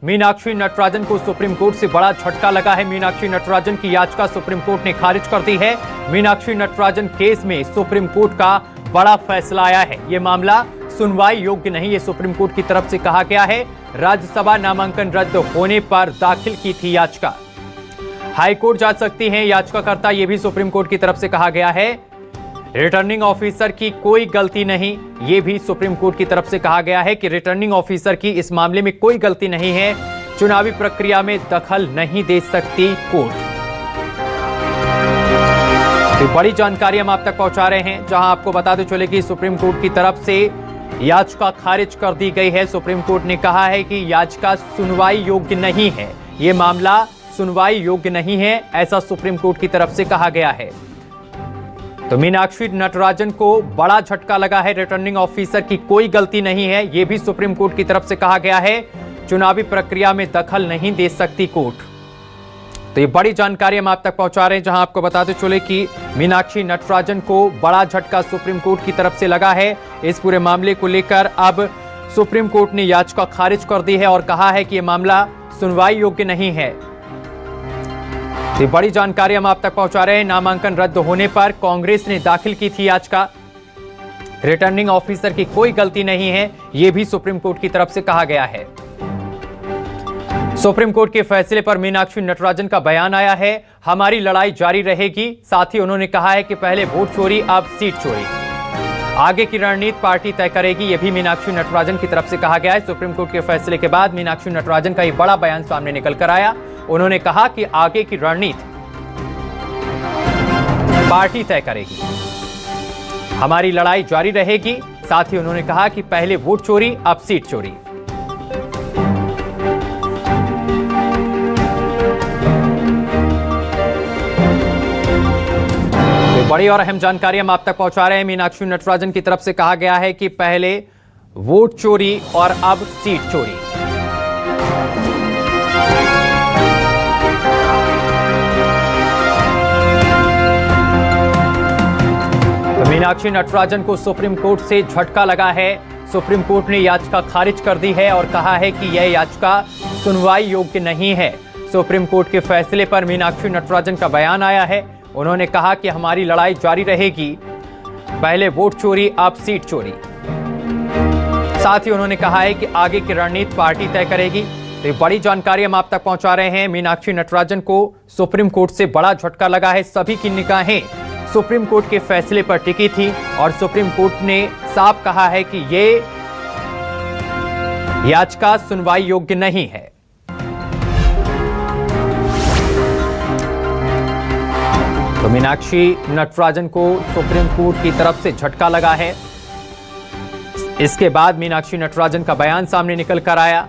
मीनाक्षी नटराजन को supreme court से बड़ा झटका लगा है। मीनाक्षी नटराजन की याचिका सुप्रीम कोर्ट ने खारिज कर दी है। मीनाक्षी नटराजन केस में सुप्रीम कोर्ट का बड़ा फैसला आया है। यह मामला सुनवाई योग्य नहीं, ये सुप्रीम कोर्ट की तरफ से कहा गया है। राज्यसभा नामांकन रद्द होने पर दाखिल की थी याचिका, हाईकोर्ट जा सकती हैं याचिकाकर्ता, यह भी सुप्रीम कोर्ट की तरफ से कहा गया है। रिटर्निंग ऑफिसर की कोई गलती नहीं, यह भी सुप्रीम कोर्ट की तरफ से कहा गया है कि रिटर्निंग ऑफिसर की इस मामले में कोई गलती नहीं है, चुनावी प्रक्रिया में दखल नहीं दे सकती कोर्ट। तो बड़ी जानकारी हम आप तक पहुंचा रहे हैं, जहां आपको बताते चले कि सुप्रीम कोर्ट की तरफ से याचिका खारिज कर दी गई है। सुप्रीम कोर्ट ने कहा है कि याचिका सुनवाई योग्य नहीं है, यह मामला सुनवाई योग्य नहीं है, ऐसा सुप्रीम कोर्ट की तरफ से कहा गया है। तो मीनाक्षी नटराजन को बड़ा झटका लगा है। रिटर्निंग ऑफिसर की कोई गलती नहीं है, यह भी सुप्रीम कोर्ट की तरफ से कहा गया है। चुनावी प्रक्रिया में दखल नहीं दे सकती कोर्ट। तो ये बड़ी जानकारी हम आप तक पहुंचा रहे हैं, जहां आपको बताते चले कि मीनाक्षी नटराजन को बड़ा झटका सुप्रीम कोर्ट की तरफ से लगा है। इस पूरे मामले को लेकर अब सुप्रीम कोर्ट ने याचिका खारिज कर दी है और कहा है कि यह मामला सुनवाई योग्य नहीं है। तो बड़ी जानकारी हम आप तक पहुंचा रहे हैं। नामांकन रद्द होने पर कांग्रेस ने दाखिल की थी याचिका। रिटर्निंग ऑफिसर की कोई गलती नहीं है, यह भी सुप्रीम कोर्ट की तरफ से कहा गया है। सुप्रीम कोर्ट के फैसले पर मीनाक्षी नटराजन का बयान आया है। हमारी लड़ाई जारी रहेगी, साथ ही उन्होंने कहा है कि पहले वोट चोरी अब सीट चोरी, आगे की रणनीति पार्टी तय करेगी, यह भी मीनाक्षी नटराजन की तरफ से कहा गया है। सुप्रीम कोर्ट के फैसले के बाद मीनाक्षी नटराजन का यह बड़ा बयान सामने निकल कर आया। उन्होंने कहा कि आगे की रणनीति पार्टी तय करेगी, हमारी लड़ाई जारी रहेगी, साथ ही उन्होंने कहा कि पहले वोट चोरी अब सीट चोरी। तो बड़ी और अहम जानकारी हम आप तक पहुंचा रहे हैं। मीनाक्षी नटराजन की तरफ से कहा गया है कि पहले वोट चोरी और अब सीट चोरी। मीनाक्षी नटराजन को सुप्रीम कोर्ट से झटका लगा है। सुप्रीम कोर्ट ने याचिका खारिज कर दी है और कहा है कि यह याचिका सुनवाई योग्य नहीं है। सुप्रीम कोर्ट के फैसले पर मीनाक्षी नटराजन का बयान आया है। उन्होंने कहा कि हमारी लड़ाई जारी रहेगी, पहले वोट चोरी अब सीट चोरी, साथ ही उन्होंने कहा है कि आगे की रणनीति पार्टी तय करेगी। तो ये बड़ी जानकारी हम आप तक पहुंचा रहे हैं। मीनाक्षी नटराजन को सुप्रीम कोर्ट से बड़ा झटका लगा है। सभी की निगाहें सुप्रीम कोर्ट के फैसले पर टिकी थी और सुप्रीम कोर्ट ने साफ कहा है कि ये याचिका सुनवाई योग्य नहीं है। तो मीनाक्षी नटराजन को सुप्रीम कोर्ट की तरफ से झटका लगा है। इसके बाद मीनाक्षी नटराजन का बयान सामने निकल कर आया।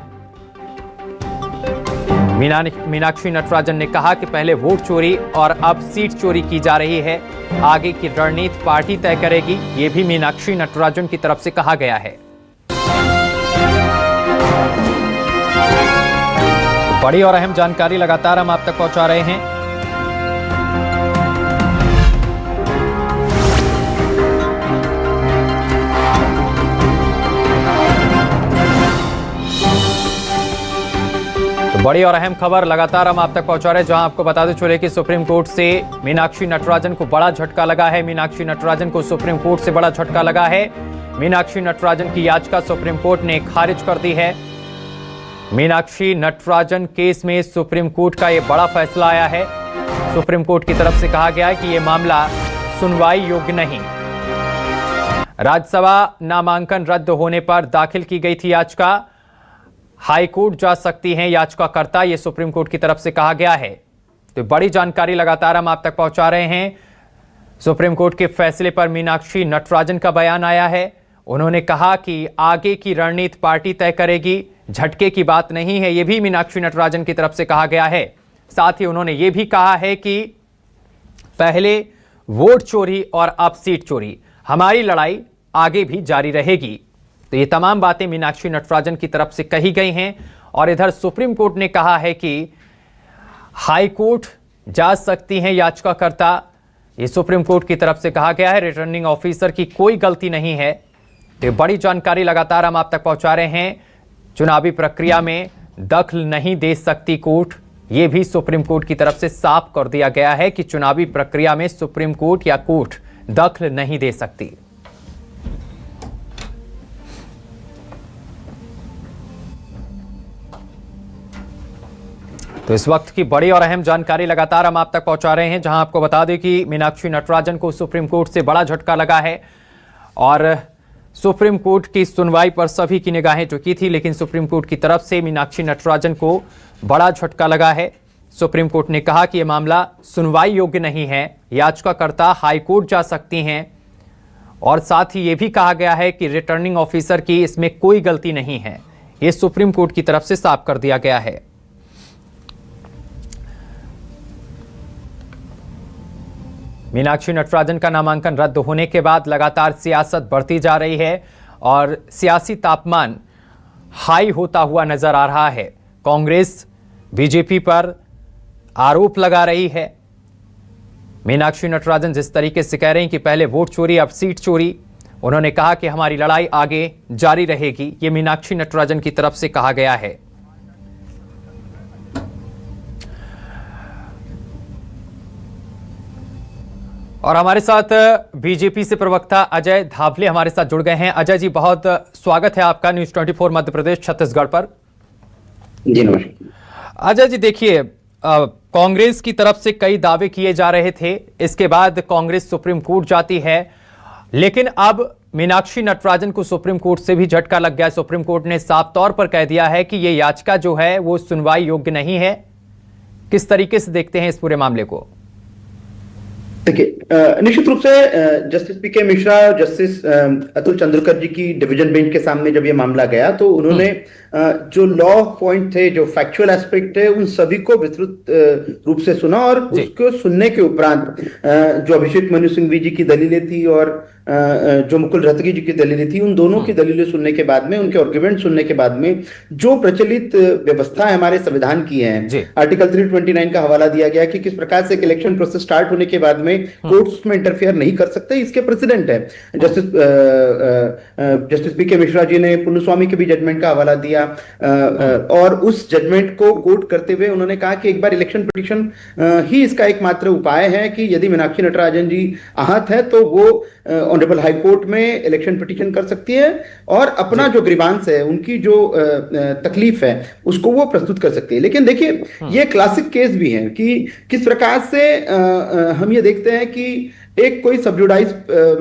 मीनाक्षी नटराजन ने कहा कि पहले वोट चोरी और अब सीट चोरी की जा रही है, आगे की रणनीति पार्टी तय करेगी, यह भी मीनाक्षी नटराजन की तरफ से कहा गया है। बड़ी और अहम जानकारी लगातार हम आप तक पहुंचा रहे हैं। बड़ी और अहम खबर लगातार हम आप तक पहुंचा रहे हैं, जहां आपको बताते चले कि सुप्रीम कोर्ट से मीनाक्षी नटराजन को बड़ा झटका लगा है। मीनाक्षी नटराजन को सुप्रीम कोर्ट से बड़ा झटका लगा है। मीनाक्षी नटराजन की याचिका सुप्रीम कोर्ट ने खारिज कर दी है। मीनाक्षी नटराजन केस में सुप्रीम कोर्ट का यह बड़ा फैसला आया है। सुप्रीम कोर्ट की तरफ से कहा गया है कि यह मामला सुनवाई योग्य नहीं। राज्यसभा नामांकन रद्द होने पर दाखिल की गई थी याचिका, हाईकोर्ट जा सकती हैं याचिकाकर्ता, यह सुप्रीम कोर्ट की तरफ से कहा गया है। तो बड़ी जानकारी लगातार हम आप तक पहुंचा रहे हैं। सुप्रीम कोर्ट के फैसले पर मीनाक्षी नटराजन का बयान आया है। उन्होंने कहा कि आगे की रणनीति पार्टी तय करेगी, झटके की बात नहीं है, यह भी मीनाक्षी नटराजन की तरफ से कहा गया है। साथ ही उन्होंने यह भी कहा है कि पहले वोट चोरी और अब सीट चोरी, हमारी लड़ाई आगे भी जारी रहेगी। तो ये तमाम बातें मीनाक्षी नटराजन की तरफ से कही गई हैं। और इधर सुप्रीम कोर्ट ने कहा है कि हाई कोर्ट जा सकती हैं याचिकाकर्ता, ये सुप्रीम कोर्ट की तरफ से कहा गया है। रिटर्निंग ऑफिसर की कोई गलती नहीं है। तो बड़ी जानकारी लगातार हम आप तक पहुंचा रहे हैं। चुनावी प्रक्रिया में दखल नहीं दे सकती कोर्ट। यह भी सुप्रीम कोर्ट की तरफ से साफ कर दिया गया है कि चुनावी प्रक्रिया में सुप्रीम कोर्ट या कोर्ट दखल नहीं दे सकती। तो इस वक्त की बड़ी और अहम जानकारी लगातार हम आप तक पहुंचा रहे हैं, जहां आपको बता दें कि मीनाक्षी नटराजन को सुप्रीम कोर्ट से बड़ा झटका लगा है और सुप्रीम कोर्ट की सुनवाई पर सभी की निगाहें झुकी थी, लेकिन सुप्रीम कोर्ट की तरफ से मीनाक्षी नटराजन को बड़ा झटका लगा है। सुप्रीम कोर्ट ने कहा कि यह मामला सुनवाई योग्य नहीं है, याचिकाकर्ता हाईकोर्ट जा सकती हैं और साथ ही यह भी कहा गया है कि रिटर्निंग ऑफिसर की इसमें कोई गलती नहीं है। यह सुप्रीम कोर्ट की तरफ से साफ कर दिया गया है। मीनाक्षी नटराजन का नामांकन रद्द होने के बाद लगातार सियासत बढ़ती जा रही है और सियासी तापमान हाई होता हुआ नजर आ रहा है। कांग्रेस बीजेपी पर आरोप लगा रही है। मीनाक्षी नटराजन जिस तरीके से कह रहे हैं कि पहले वोट चोरी अब सीट चोरी, उन्होंने कहा कि हमारी लड़ाई आगे जारी रहेगी। ये मीनाक्षी नटराजन की तरफ से कहा गया है। और हमारे साथ बीजेपी से प्रवक्ता अजय धावले हमारे साथ जुड़ गए हैं। अजय जी, बहुत स्वागत है आपका न्यूज़ 24 मध्य प्रदेश छत्तीसगढ़ पर। जी नमस्कार। अजय जी, देखिए, कांग्रेस की तरफ से कई दावे किए जा रहे थे, इसके बाद कांग्रेस सुप्रीम कोर्ट जाती है, लेकिन अब मीनाक्षी नटराजन को सुप्रीम कोर्ट से भी झटका लग गया। सुप्रीम कोर्ट ने साफ तौर पर कह दिया है कि यह याचिका जो है वो सुनवाई योग्य नहीं है। किस तरीके से देखते हैं इस पूरे मामले को? देखिए, निश्चित रूप से जस्टिस पीके मिश्रा और जस्टिस अतुल चंद्रकर जी की डिवीजन बेंच के सामने जब ये मामला गया तो उन्होंने जो लॉ पॉइंट थे, जो फैक्चुअल एस्पेक्ट थे, उन सभी को विस्तृत रूप से सुना और उसको सुनने के उपरांत जो अभिषेक मनु सिंघवी जी की दलीलें थी और जो मुकुल रोहतगी जी की दलीलें थी, उन दोनों की दलीलें सुनने के बाद में, उनके आर्गुमेंट सुनने के बाद में, जो प्रचलित व्यवस्था है हमारे संविधान की है, आर्टिकल 329 का हवाला दिया गया कि किस प्रकार से एक इलेक्शन प्रोसेस स्टार्ट होने के बाद में कोर्ट उसमें इंटरफेयर नहीं कर सकते, इसके प्रेसिडेंट है। जस्टिस पीके मिश्रा जी ने पुन्नुस्वामी के भी जजमेंट का हवाला दिया और उस जजमेंट को कोट करते हुए उन्होंने कहा कि एक बार इलेक्शन पिटीशन ही इसका एकमात्र उपाय है कि यदि मीनाक्षी नटराजन जी आहत है तो वो ऑनरेबल हाई कोर्ट में इलेक्शन पिटीशन कर सकती है और अपना जो ग्रीवांस है, उनकी जो तकलीफ है, उसको वो प्रस्तुत कर सकती है। लेकिन देखिए, ये क्लासिक केस भी है कि किस प्रकार से हम ये देखते हैं कि एक कोई सबजुडाइज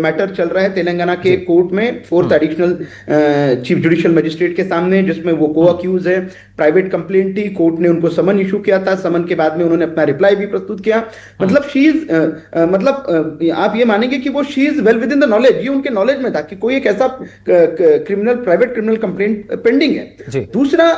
मैटर चल रहा है तेलंगाना के कोर्ट में, fourth additional chief judicial magistrate के सामने, जिसमें वो को अक्यूज है, प्राइवेट कंप्लेंट थी, कोर्ट ने उनको समन इशू किया था, समन के बाद में उन्होंने अपना रिप्लाई भी प्रस्तुत किया। मतलब शी इज आप ये मानेंगे कि वो she is well with in the knowledge, ये उनके नॉलेज में था कि कोई एक ऐसा प्राइवेट क्रिमिनल कंप्लेंट पेंडिंग है। दूसरा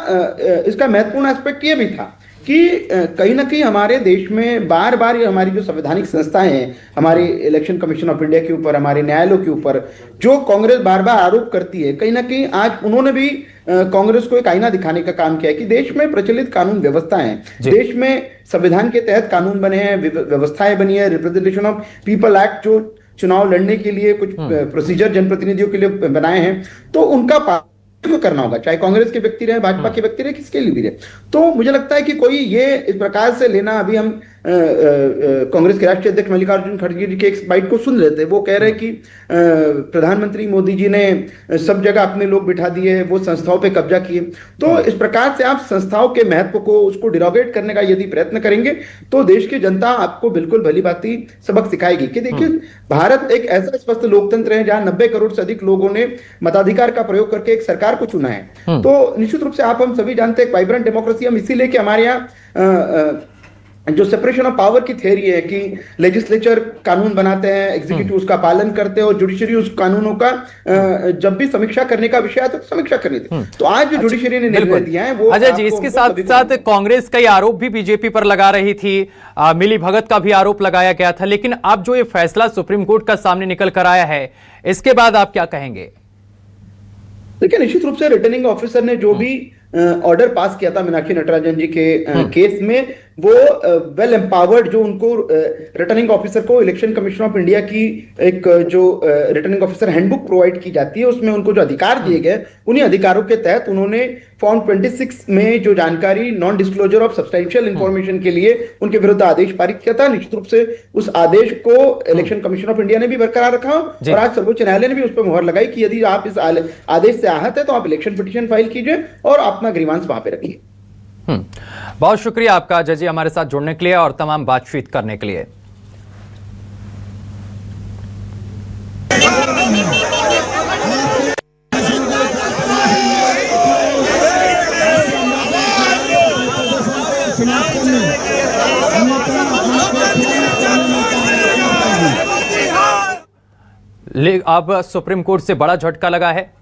इसका महत्वपूर्ण एस्पेक्ट ये भी था कि कहीं ना कहीं हमारे देश में बार बार हमारी जो संवैधानिक संस्थाएं हैं, हमारे इलेक्शन कमीशन ऑफ इंडिया के ऊपर, हमारे न्यायालयों के ऊपर, जो कांग्रेस बार बार आरोप करती है, कहीं ना कहीं आज उन्होंने भी कांग्रेस को एक आईना दिखाने का काम किया है कि देश में प्रचलित कानून व्यवस्था है, देश में संविधान के तहत कानून बने हैं, व्यवस्थाएं बनी है, रिप्रेजेंटेशन ऑफ पीपल एक्ट जो चुनाव लड़ने के लिए कुछ प्रोसीजर जनप्रतिनिधियों के लिए बनाए हैं, तो उनका को करना होगा, चाहे कांग्रेस के व्यक्ति रहे, भाजपा के व्यक्ति रहे, किसके लिए भी रहे। तो मुझे लगता है कि कोई ये इस प्रकार से लेना, अभी हम कांग्रेस के राष्ट्रीय अध्यक्ष मल्लिकार्जुन खड़गे जी के एक बाइट को सुन लेते, वो कह रहे हैं कि प्रधानमंत्री मोदी जी ने सब जगह अपने लोग बिठा दिए, वो संस्थाओं पे कब्जा किए। तो इस प्रकार से आप संस्थाओं के महत्व को, उसको डिरोगेट करने का यदि प्रयत्न करेंगे तो देश की जनता आपको बिल्कुल भली भांति सबक सिखाएगी कि देखिए, भारत एक ऐसा स्वस्थ लोकतंत्र है जहां 90 करोड़ से अधिक लोगों ने मताधिकार का प्रयोग करके एक सरकार को चुना है। तो निश्चित रूप से हम सभी जानते हैं वाइब्रेंट डेमोक्रेसी हम इसीलिए कि हमारे यहाँ जो सेपरेशन ऑफ पावर की थ्योरी है कि लेजिस्लेचर कानून बनाते हैं, एग्जीक्यूटिव उसका पालन करते हैं और जुडिशरी उस कानूनों का जब भी समीक्षा करने का विषय आता है तो समीक्षा करनी थी। तो आज जो जुडिशरी ने निर्णय दिया है वो अजय जी, इसके साथ साथ कांग्रेस कई आरोप भी बीजेपी पर लगा रही थी, मिली भगत का भी आरोप लगाया गया था, लेकिन अब जो ये फैसला सुप्रीम कोर्ट का सामने निकल कर आया है, इसके बाद आप क्या कहेंगे? देखिए, निश्चित रूप से रिटर्निंग ऑफिसर ने जो भी ऑर्डर पास किया था मीनाक्षी नटराजन जी के केस में, वो वेल एम्पावर्ड, जो उनको रिटर्निंग ऑफिसर को इलेक्शन कमीशन ऑफ इंडिया की एक जो रिटर्निंग ऑफिसर हैंडबुक प्रोवाइड की जाती है, उसमें उनको जो अधिकार दिए गए, उन्हीं अधिकारों के तहत उन्होंने फॉर्म 26 में जो जानकारी non disclosure of substantial information के लिए उनके विरुद्ध आदेश पारित किया था। निश्चित रूप से उस आदेश को इलेक्शन कमीशन ऑफ इंडिया ने भी बरकरार रखा और आज सर्वोच्च न्यायालय ने भी उस पर मुहर लगाई कि यदि आप इस आदेश से आहत है तो आप इलेक्शन पिटीशन फाइल कीजिए और अपना ग्रीवांस वहां पे रखिए। बहुत शुक्रिया आपका अजय जी, हमारे साथ जुड़ने के लिए और तमाम बातचीत करने के लिए। अब सुप्रीम कोर्ट से बड़ा झटका लगा है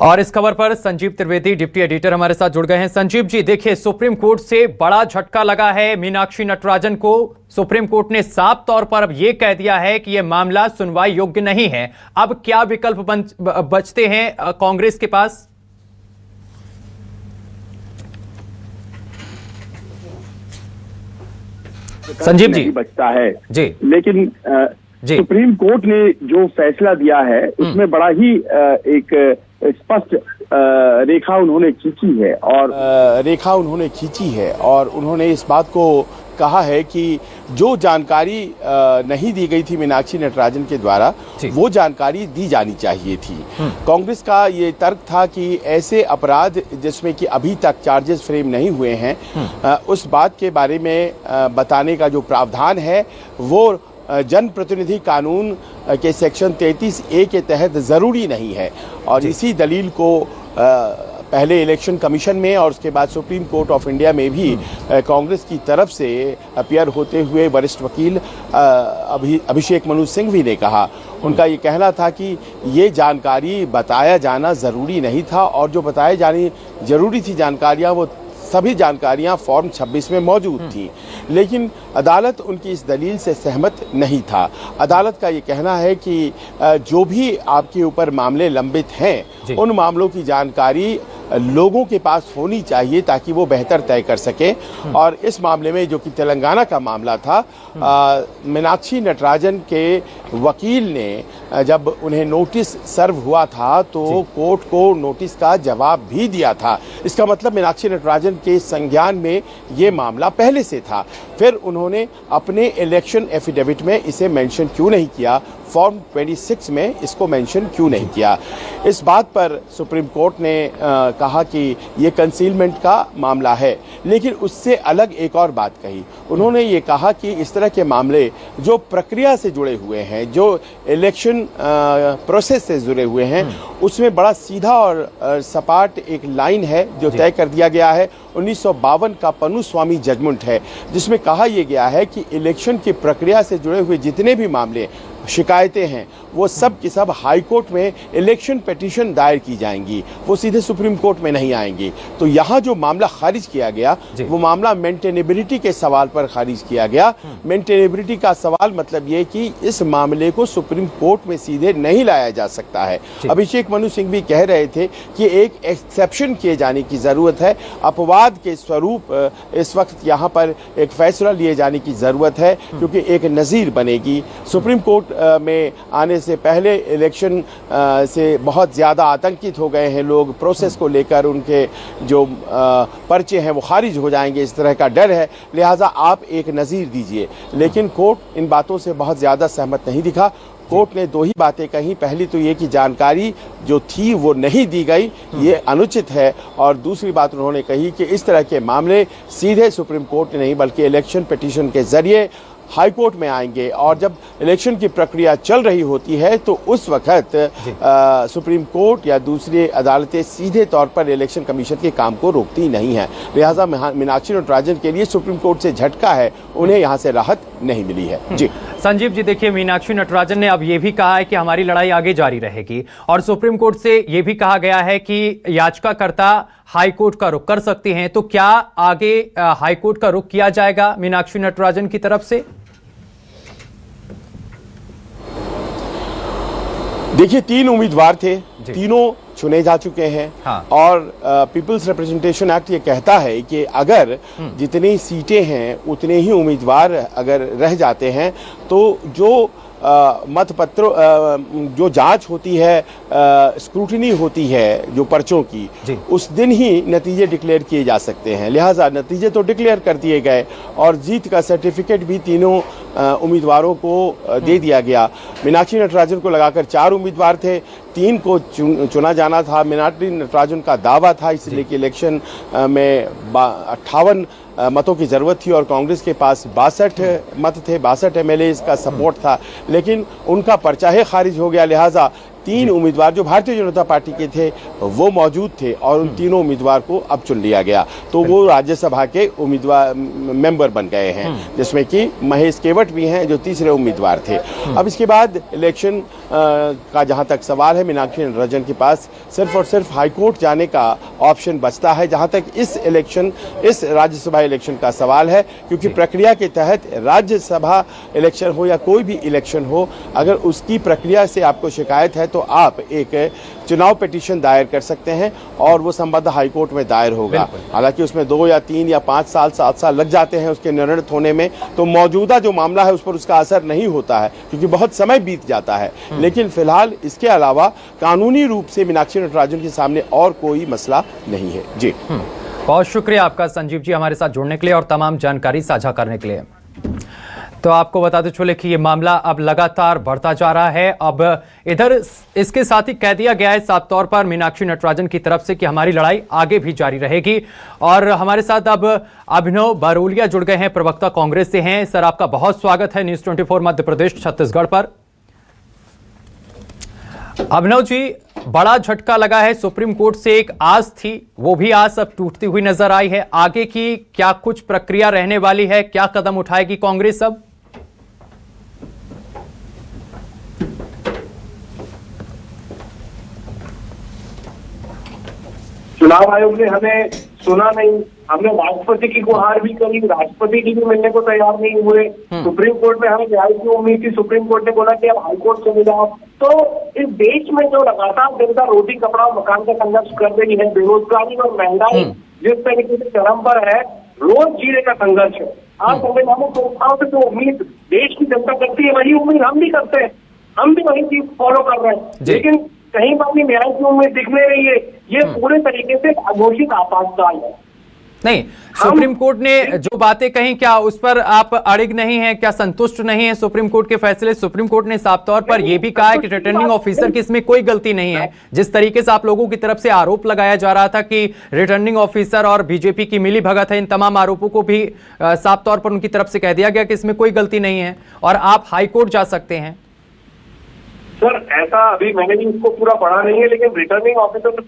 और इस खबर पर संजीव त्रिवेदी डिप्टी एडिटर हमारे साथ जुड़ गए हैं। संजीव जी, देखिए, सुप्रीम कोर्ट से बड़ा झटका लगा है मीनाक्षी नटराजन को। सुप्रीम कोर्ट ने साफ तौर पर अब यह कह दिया है कि यह मामला सुनवाई योग्य नहीं है। अब क्या विकल्प बचते हैं कांग्रेस के पास? संजीव जी, बचता है जी, लेकिन सुप्रीम कोर्ट ने जो फैसला दिया है उसमें बड़ा ही एक स्पष्ट रेखा उन्होंने खींची है और उन्होंने इस बात को कहा है कि जो जानकारी नहीं दी गई थी मीनाक्षी नटराजन के द्वारा, वो जानकारी दी जानी चाहिए थी। कांग्रेस का ये तर्क था कि ऐसे अपराध जिसमें कि अभी तक चार्जेस फ्रेम नहीं हुए हैं, उस बात के बारे में बताने का जो प्रावधान है वो जनप्रतिनिधि कानून के सेक्शन 33A के तहत ज़रूरी नहीं है। और इसी दलील को पहले इलेक्शन कमीशन में और उसके बाद सुप्रीम कोर्ट ऑफ इंडिया में भी कांग्रेस की तरफ से अपीयर होते हुए वरिष्ठ वकील अभिषेक मनु सिंघवी ने कहा। उनका ये कहना था कि ये जानकारी बताया जाना ज़रूरी नहीं था और जो बताए जानी ज़रूरी थी जानकारियाँ, वो सभी जानकारियां फॉर्म 26 में मौजूद थी। लेकिन अदालत उनकी इस दलील से सहमत नहीं था। अदालत का ये कहना है कि जो भी आपके ऊपर मामले लंबित हैं, उन मामलों की जानकारी लोगों के पास होनी चाहिए ताकि वो बेहतर तय कर सके। और इस मामले में जो कि तेलंगाना का मामला था, मीनाक्षी नटराजन के वकील ने जब उन्हें नोटिस सर्व हुआ था तो कोर्ट को नोटिस का जवाब भी दिया था। इसका मतलब मीनाक्षी नटराजन के संज्ञान में ये मामला पहले से था। फिर उन्होंने अपने इलेक्शन एफिडेविट में इसे मेंशन क्यों नहीं किया, फॉर्म 26 में इसको मेंशन क्यों नहीं किया? इस बात पर सुप्रीम कोर्ट ने कहा कि ये कंसीलमेंट का मामला है। लेकिन उससे अलग एक और बात कही। उन्होंने ये कहा कि इस तरह के मामले जो प्रक्रिया से जुड़े हुए हैं, जो इलेक्शन प्रोसेस से जुड़े हुए हैं, उसमें बड़ा सीधा और सपाट एक लाइन है जो तय कर दिया गया है। 1952 का पन्नूस्वामी जजमेंट है जिसमें कहा यह गया है कि इलेक्शन की प्रक्रिया से जुड़े हुए जितने भी मामले शिकायतें हैं वो सब की सब हाई कोर्ट में इलेक्शन पिटीशन दायर की जाएंगी, वो सीधे सुप्रीम कोर्ट में नहीं आएंगी। तो यहाँ जो मामला खारिज किया गया वो मामला मेंटेनेबिलिटी के सवाल पर खारिज किया गया। मेंटेनेबिलिटी का सवाल मतलब ये कि इस मामले को सुप्रीम कोर्ट में सीधे नहीं लाया जा सकता है। अभिषेक मनु सिंघवी कह रहे थे कि एक एक्सेप्शन किए जाने की जरूरत है, अपवाद के स्वरूप इस वक्त यहाँ पर एक फैसला लिए जाने की जरूरत है क्योंकि एक नज़ीर बनेगी। सुप्रीम कोर्ट में आने से पहले इलेक्शन से बहुत ज़्यादा आतंकित हो गए हैं लोग, प्रोसेस को लेकर उनके जो पर्चे हैं वो खारिज हो जाएंगे, इस तरह का डर है, लिहाजा आप एक नज़ीर दीजिए। लेकिन कोर्ट इन बातों से बहुत ज़्यादा सहमत नहीं दिखा। कोर्ट ने दो ही बातें कही, पहली तो ये कि जानकारी जो थी वो नहीं दी गई, ये अनुचित है, और दूसरी बात उन्होंने कही कि इस तरह के मामले सीधे सुप्रीम कोर्ट नहीं बल्कि इलेक्शन पिटीशन के जरिए हाई कोर्ट में आएंगे। और जब इलेक्शन की प्रक्रिया चल रही होती है तो उस वक्त सुप्रीम कोर्ट या दूसरी अदालतें सीधे तौर पर इलेक्शन कमीशन के काम को रोकती नहीं है। लिहाजा मीनाक्षी नटराजन के लिए सुप्रीम कोर्ट से झटका है, उन्हें यहाँ से राहत नहीं मिली है। जी संजीव जी, देखिए, मीनाक्षी नटराजन ने अब ये भी कहा है कि हमारी लड़ाई आगे जारी रहेगी और सुप्रीम कोर्ट से ये भी कहा गया है कि याचिकाकर्ता हाई कोर्ट का रुख कर सकती हैं। तो क्या आगे हाई कोर्ट का रुख किया जाएगा मीनाक्षी नटराजन की तरफ से? देखिए, 3 उम्मीदवार थे तीनों चुने जा चुके हैं। हाँ। और पीपल्स रिप्रेजेंटेशन एक्ट ये कहता है कि अगर जितनी सीटें हैं उतने ही उम्मीदवार अगर रह जाते हैं तो जो मतपत्र जो जांच होती है, स्क्रूटिनी होती है जो पर्चों की, उस दिन ही नतीजे डिक्लेयर किए जा सकते हैं। लिहाजा नतीजे तो डिक्लेयर कर दिए गए और जीत का सर्टिफिकेट भी तीनों उम्मीदवारों को दे दिया गया। मीनाक्षी नटराजन को लगाकर 4 उम्मीदवार थे, 3 को चुना जाना था। मीनाक्षी नटराजन का दावा था इसलिए कि इलेक्शन में 58 मतों की जरूरत थी और कांग्रेस के पास 62 मत थे, 62 एमएलए का सपोर्ट था, लेकिन उनका पर्चा ही खारिज हो गया। लिहाजा 3 उम्मीदवार जो भारतीय जनता पार्टी के थे वो मौजूद थे और उन तीनों उम्मीदवार को अब चुन लिया गया, तो वो राज्यसभा के उम्मीदवार मेंबर बन गए हैं, जिसमें कि महेश केवट भी हैं जो तीसरे उम्मीदवार थे। अब इसके बाद इलेक्शन का जहां तक सवाल है, मीनाक्षी नटराजन के पास सिर्फ और सिर्फ हाईकोर्ट जाने का ऑप्शन बचता है जहां तक इस राज्यसभा इलेक्शन का सवाल है, क्योंकि प्रक्रिया के तहत राज्यसभा इलेक्शन हो या कोई भी इलेक्शन हो, अगर उसकी प्रक्रिया से आपको शिकायत है तो आप एक चुनाव पिटीशन दायर कर सकते हैं और वो संबद्ध हाईकोर्ट में दायर होगा। हालांकि उसमें 2 या 3 या 5 साल 7 साल लग जाते हैं उसके निर्णित होने में, तो मौजूदा जो मामला है उस पर उसका असर नहीं होता है क्योंकि बहुत समय बीत जाता है। लेकिन फिलहाल इसके अलावा कानूनी रूप से मीनाक्षी नटराजन के सामने और कोई मसला नहीं है। जी, बहुत शुक्रिया आपका संजीव जी हमारे साथ जुड़ने के लिए और तमाम जानकारी साझा करने के लिए। तो आपको बताते चले कि ये मामला अब लगातार बढ़ता जा रहा है। अब इधर इसके साथ ही कह दिया गया है साफ तौर पर मीनाक्षी नटराजन की तरफ से कि हमारी लड़ाई आगे भी जारी रहेगी। और हमारे साथ अब अभिनव बरोलिया जुड़ गए हैं, प्रवक्ता कांग्रेस से हैं। सर, आपका बहुत स्वागत है न्यूज़ 24 मध्य प्रदेश छत्तीसगढ़ पर। अभिनव जी, बड़ा झटका लगा है, सुप्रीम कोर्ट से एक आस थी, वो भी आस अब टूटती हुई नजर आई है। आगे की क्या कुछ प्रक्रिया रहने वाली है, क्या कदम उठाएगी कांग्रेस अब? चुनाव आयोग ने हमें सुना नहीं, हमने राष्ट्रपति की गुहार भी करी, राष्ट्रपति की भी मिलने को तैयार नहीं हुए। सुप्रीम कोर्ट में हमें न्याय की उम्मीद थी, सुप्रीम कोर्ट ने बोला कि अब हाईकोर्ट चले जाओ। तो इस देश में जो लगातार जनता रोटी कपड़ा और मकान का संघर्ष कर रही है, बेरोजगारी और महंगाई जिस तरीके से चरम पर है, रोज जीने का संघर्ष है। आज संविधानिक संस्थाओं से जो उम्मीद देश की जनता करती है वही उम्मीद हम भी करते हैं, हम भी वही चीज फॉलो कर रहे हैं, लेकिन कहीं पर भी न्याय की उम्मीद दिख नहीं रही है। ये पूरे तरीके से अघोषित आपातकाल है। नहीं, सुप्रीम कोर्ट ने जो बातें कही, क्या उस पर आप अड़िग नहीं हैं, क्या संतुष्ट नहीं है सुप्रीम कोर्ट के फैसले? सुप्रीम कोर्ट ने साफ तौर पर यह भी कहा है कि रिटर्निंग ऑफिसर की इसमें कोई गलती नहीं है। जिस तरीके से आप लोगों की तरफ से आरोप लगाया जा रहा था कि रिटर्निंग ऑफिसर और बीजेपी की मिली भगत है, इन तमाम आरोपों को भी साफ तौर पर उनकी तरफ से कह दिया गया कि इसमें कोई गलती नहीं है और आप हाईकोर्ट जा सकते हैं। सर, ऐसा अभी मैंने भी उसको पूरा पढ़ा नहीं है, लेकिन रिटर्निंग ऑफिसर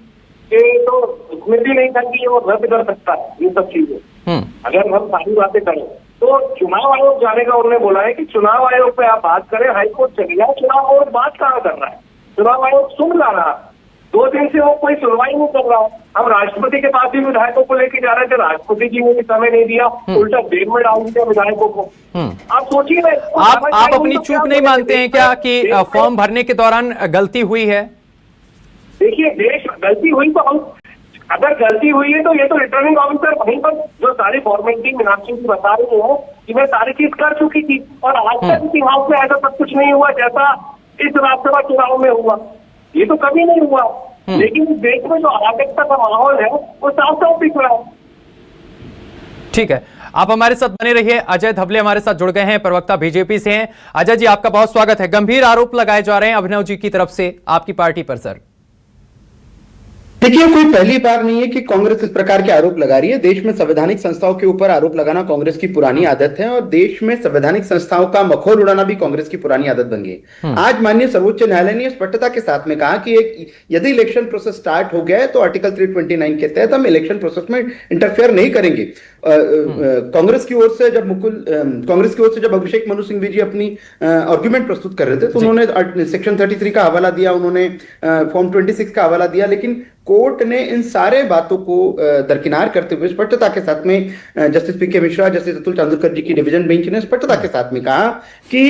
के तो उसमें भी नहीं था कि वो रद्द कर सकता है ये सब चीजें। अगर हम सारी बातें करें तो चुनाव आयोग जाने का उन्होंने बोला है कि चुनाव आयोग पे आप बात करें, हाईकोर्ट चले जाए। चुनाव आयोग बात कहाँ कर रहा है? चुनाव आयोग सुन ला रहा है, 2 दिन से वो कोई सुनवाई नहीं कर रहा है। हम राष्ट्रपति के पास भी विधायकों को लेके जा रहे थे, राष्ट्रपति जी ने भी समय नहीं दिया, उल्टा जेल में डाल दिया विधायकों को। आप सोचिए ना, आप अपनी चूक नहीं मानते हैं क्या कि फॉर्म भरने के दौरान गलती हुई है? देखिए, देश गलती हुई तो हम, अगर गलती हुई है तो ये तो रिटर्निंग ऑफिसर वहीं पर जो सारी फॉर्मेलिटी मीनाक्षी जी बता रही है कि मैं सारी चीज कर चुकी थी और आज तक इतिहास में ऐसा सब कुछ नहीं हुआ जैसा इस राज्यसभा चुनाव में हुआ। ये तो कभी नहीं हुआ, लेकिन इस देश में जो अराजकता का माहौल है वो साफ साफ दिख रहा है। ठीक है, आप हमारे साथ बने रहिए। अजय धबले हमारे साथ जुड़ गए हैं, प्रवक्ता बीजेपी से हैं। अजय जी, आपका बहुत स्वागत है। गंभीर आरोप लगाए जा रहे हैं अभिनव जी की तरफ से आपकी पार्टी पर। सर, देखिए, कोई पहली बार नहीं है कि कांग्रेस इस प्रकार के आरोप लगा रही है। देश में संवैधानिक संस्थाओं के ऊपर आरोप लगाना कांग्रेस की पुरानी आदत है और देश में संवैधानिक संस्थाओं का मखौल उड़ाना भी कांग्रेस की पुरानी आदत बन गई। आज माननीय सर्वोच्च न्यायालय ने स्पष्टता के साथ में कहा कि यदि इलेक्शन प्रोसेस स्टार्ट हो गया है तो आर्टिकल 329 के तहत हम इलेक्शन प्रोसेस में इंटरफेयर नहीं करेंगे। कांग्रेस की ओर से जब अभिषेक मनु सिंघवी जी अपनी आर्ग्यूमेंट प्रस्तुत कर रहे थे तो उन्होंने सेक्शन 33 का हवाला दिया, उन्होंने फॉर्म 26 का हवाला दिया, लेकिन कोर्ट ने इन सारे बातों को दरकिनार करते हुए स्पष्टता के साथ में जस्टिस पीके मिश्रा, जस्टिस अतुल चांदोरकर जी की डिवीजन बेंच ने स्पष्टता के साथ में कहा कि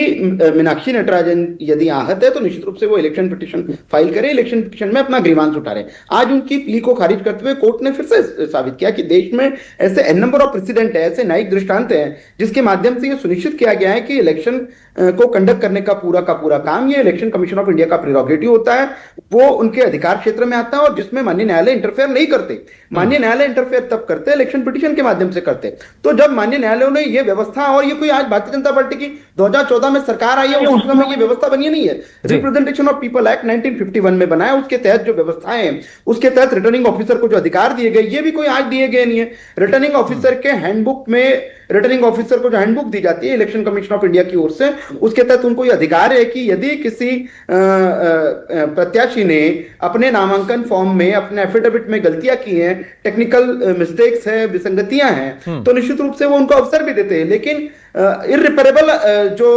मीनाक्षी नटराजन यदि आहत है तो निश्चित रूप से वो इलेक्शन पिटीशन फाइल करे, इलेक्शन पिटीशन में अपना ग्रीवांस उठाए। आज उनकी प्ली को खारिज करते हुए कोर्ट ने फिर से साबित किया कि देश में ऐसे एन नंबर ऑफ प्रेसिडेंट है, ऐसे न्यायिक दृष्टांत है जिसके माध्यम से यह सुनिश्चित किया गया है कि इलेक्शन को कंडक्ट करने का पूरा काम ये इलेक्शन कमीशन ऑफ इंडिया का प्रेरोगेटिव होता है, वो उनके अधिकार क्षेत्र में आता है और जिसमें माननीय न्यायालय इंटरफेयर नहीं करते। माननीय न्यायालय इंटरफेयर तब करते इलेक्शन पिटीशन के माध्यम से करते। तो जब माननीय न्यायालयों ने ये व्यवस्था, और ये कोई आज भारतीय जनता पार्टी की 2014 में सरकार आई है उस समय ये व्यवस्था बनी नहीं है, रिप्रेजेंटेशन ऑफ पीपल एक्ट 1951 में बनाया, उसके तहत जो व्यवस्थाएं हैं उसके तहत रिटर्निंग ऑफिसर को जो अधिकार दिए गए ये भी कोई आज दिए गए नहीं है। रिटर्निंग ऑफिसर के हैंडबुक में, रिटर्निंग ऑफिसर को जो हैंडबुक दी जाती है इलेक्शन कमीशन ऑफ इंडिया की ओर से, उसके तहत उनको यह अधिकार है कि यदि किसी प्रत्याशी ने अपने नामांकन फॉर्म में, अपने एफिडेविट में गलतियां की हैं, टेक्निकल मिस्टेक्स है, विसंगतियां हैं, तो निश्चित रूप से वो उनको अवसर भी देते हैं। लेकिन इररिपेरेबल जो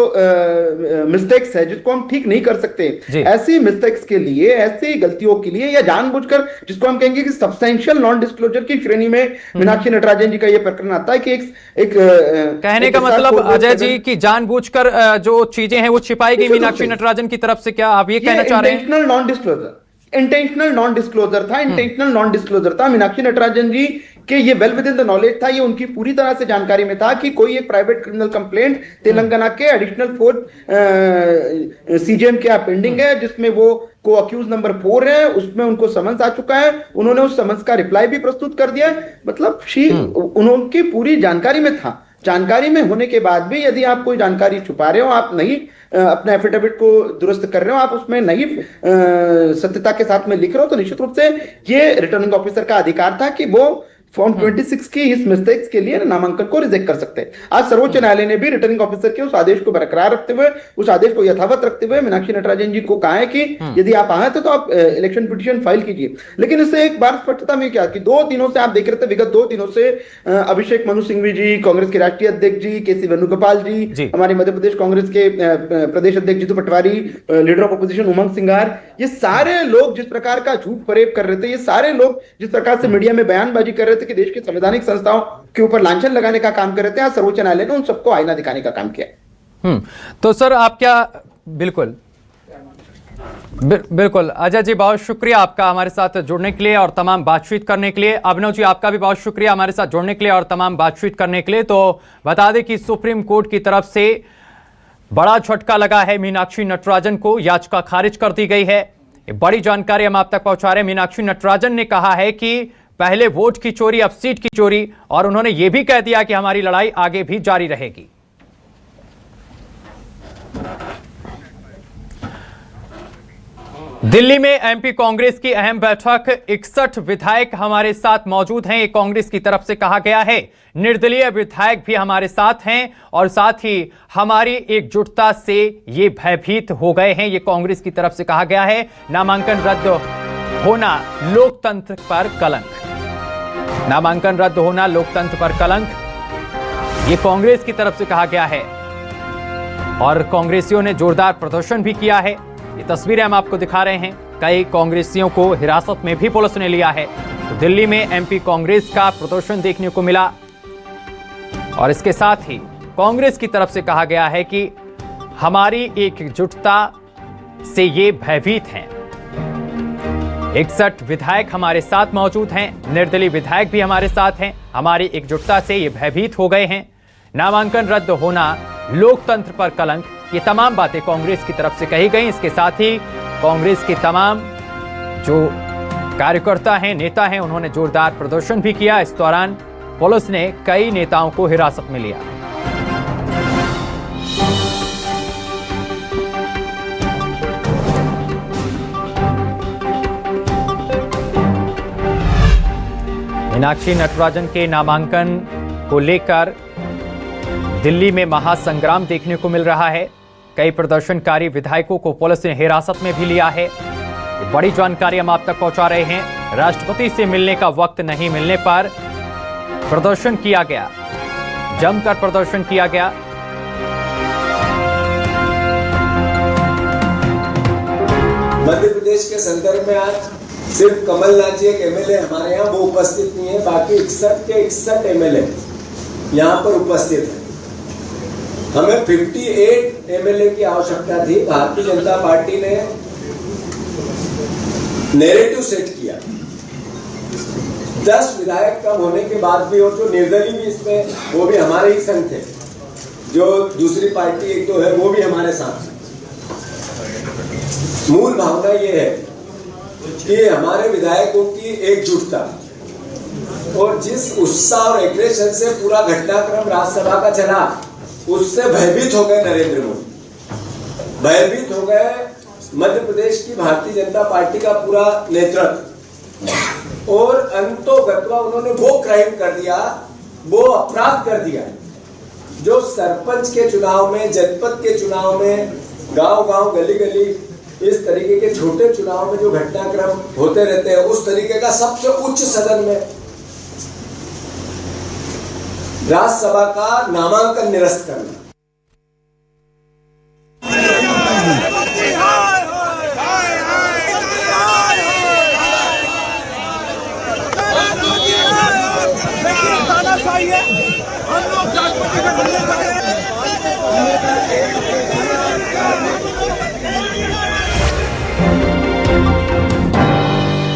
मिस्टेक्स है जिसको हम ठीक नहीं कर सकते, ऐसी मिस्टेक्स के लिए, ऐसी गलतियों के लिए या जानबूझकर, जिसको हम कहेंगे कि सब्सटेंशियल नॉन डिस्क्लोजर की श्रेणी में मीनाक्षी नटराजन जी का यह प्रकरण आता है कि एक कहने का मतलब अजय जी कि जानबूझकर जो चीजें हैं वो छिपाई गई मीनाक्षी नटराजन की तरफ से, क्या आप ये कहना चाह रहे हैं? इंटेंशनल नॉन डिस्क्लोजर था मीनाक्षी नटराजन जी कि ये well with in the knowledge था, ये उनकी पूरी तरह से जानकारी में था कि कोई एक प्राइवेट क्रिमिनल कंप्लेंट तेलंगाना के एडिशनल 4 सीजेएम के पेंडिंग है, जिसमें वो को अक्यूज नंबर 4 है, उसमें उनको समन्स आ चुका है, उन्होंने उस समन्स का रिप्लाई भी प्रस्तुत कर दिया। मतलब उनकी पूरी जानकारी में था। जानकारी में होने के बाद भी यदि आप कोई जानकारी छुपा रहे हो, आप नहीं अपने एफिडेविट को दुरुस्त कर रहे हो, आप उसमें नहीं सत्यता के साथ में लिख रहे हो, तो निश्चित रूप से ये रिटर्निंग ऑफिसर का अधिकार था कि वो फॉर्म 26 की इस मिस्टेक्स के लिए नामांकन को रिजेक्ट कर सकते हैं। आज सर्वोच्च न्यायालय ने भी रिटर्निंग ऑफिसर के उस आदेश को बरकरार रखते हुए, उस आदेश को यथावत रखते हुए मीनाक्षी नटराजन जी को कहा है कि यदि आप आहत है तो आप इलेक्शन पिटीशन फाइल कीजिए। लेकिन इससे एक बार स्पष्टता में क्या कि 2 दिनों से आप देख रहे थे, विगत 2 दिनों से अभिषेक मनु सिंघवी जी, कांग्रेस के राष्ट्रीय अध्यक्ष जी, के.सी. वेणुगोपाल जी, हमारे मध्य प्रदेश कांग्रेस के प्रदेश अध्यक्ष Jitu Patwari, leader of opposition उमंग सिंगार, ये सारे लोग जिस प्रकार का झूठ फरेब कर रहे थे, ये सारे लोग जिस प्रकार से मीडिया में बयानबाजी कर रहे थे कि देश के संवैधानिक संस्थाओं के ऊपर लांछन लगाने का काम कर रहे थे, आज सर्वोच्च न्यायालय ने उन सबको आईना दिखाने का काम किया। तो सर आप क्या, बिल्कुल अजय जी, बहुत शुक्रिया आपका हमारे साथ जुड़ने के लिए और तमाम बातचीत करने के लिए। अभिनव जी आपका भी बहुत शुक्रिया हमारे साथ जुड़ने के लिए और तमाम बातचीत करने के लिए। तो बता दें कि सुप्रीम कोर्ट की तरफ से बड़ा झटका लगा है, मीनाक्षी नटराजन को याचिका खारिज कर दी गई है। बड़ी जानकारी हम आप तक पहुंचा रहे हैं। मीनाक्षी नटराजन ने कहा है कि पहले वोट की चोरी, अब सीट की चोरी, और उन्होंने यह भी कह दिया कि हमारी लड़ाई आगे भी जारी रहेगी। दिल्ली में एमपी कांग्रेस की अहम बैठक, 61 विधायक हमारे साथ मौजूद हैं, ये कांग्रेस की तरफ से कहा गया है। निर्दलीय विधायक भी हमारे साथ हैं और साथ ही हमारी एकजुटता से ये भयभीत हो गए हैं, ये कांग्रेस की तरफ से कहा गया है। नामांकन रद्द होना लोकतंत्र पर कलंक, नामांकन रद्द होना लोकतंत्र पर कलंक, ये कांग्रेस की तरफ से कहा गया है। और कांग्रेसियों ने जोरदार प्रदर्शन भी किया है। ये तस्वीरें हम आपको दिखा रहे हैं। कई कांग्रेसियों को हिरासत में भी पुलिस ने लिया है। तो दिल्ली में एमपी कांग्रेस का प्रदर्शन देखने को मिला और इसके साथ ही कांग्रेस की तरफ से कहा गया है कि हमारी एकजुटता से ये भयभीत हैं। 61 विधायक हमारे साथ मौजूद हैं, निर्दलीय विधायक भी हमारे साथ हैं, हमारी एकजुटता से ये भयभीत हो गए हैं। नामांकन रद्द होना लोकतंत्र पर कलंक, ये तमाम बातें कांग्रेस की तरफ से कही गई। इसके साथ ही कांग्रेस के तमाम जो कार्यकर्ता हैं, नेता हैं, उन्होंने जोरदार प्रदर्शन भी किया। इस दौरान पुलिस ने कई नेताओं को हिरासत में लिया। मीनाक्षी नटराजन के नामांकन को लेकर दिल्ली में महासंग्राम देखने को मिल रहा है। कई प्रदर्शनकारी विधायकों को पुलिस ने हिरासत में भी लिया है। बड़ी जानकारी हम आप तक पहुंचा रहे हैं। राष्ट्रपति से मिलने का वक्त नहीं मिलने पर प्रदर्शन किया गया, जमकर प्रदर्शन किया गया। मध्य प्रदेश के संदर्भ में आज सिर्फ कमलनाथ जी एक एमएलए हमारे यहाँ वो उपस्थित नहीं है, बाकी 61 के 61 एमएलए यहाँ पर उपस्थित है। हमें 58 एमएलए की आवश्यकता थी। भारतीय जनता पार्टी ने नैरेटिव सेट किया। 10 विधायक कम होने के बाद भी, और जो निर्दलीय भी इसमें, वो भी हमारे ही संग थे। जो दूसरी पार्टी एक तो है वो भी हमारे साथ। मूल भावना ये है कि हमारे विधायकों की एकजुटता और जिस उत्साह और एग्रेशन से पूरा घटनाक्रम राज्यसभा का चला, उससे भयभीत हो गए नरेंद्र मोदी, भयभीत हो गए मध्य प्रदेश की भारतीय जनता पार्टी का पूरा नेतृत्व, और अंतोगत्वा उन्होंने वो क्राइम कर दिया, वो अपराध कर दिया जो सरपंच के चुनाव में, जनपद के चुनाव में, गांव-गांव, गली-गली, इस तरीके के छोटे चुनाव में जो घटनाक्रम होते रहते हैं, उस तरीके का सबसे उच्च सदन में राज्यसभा का नामांकन निरस्त करना। चाहिए।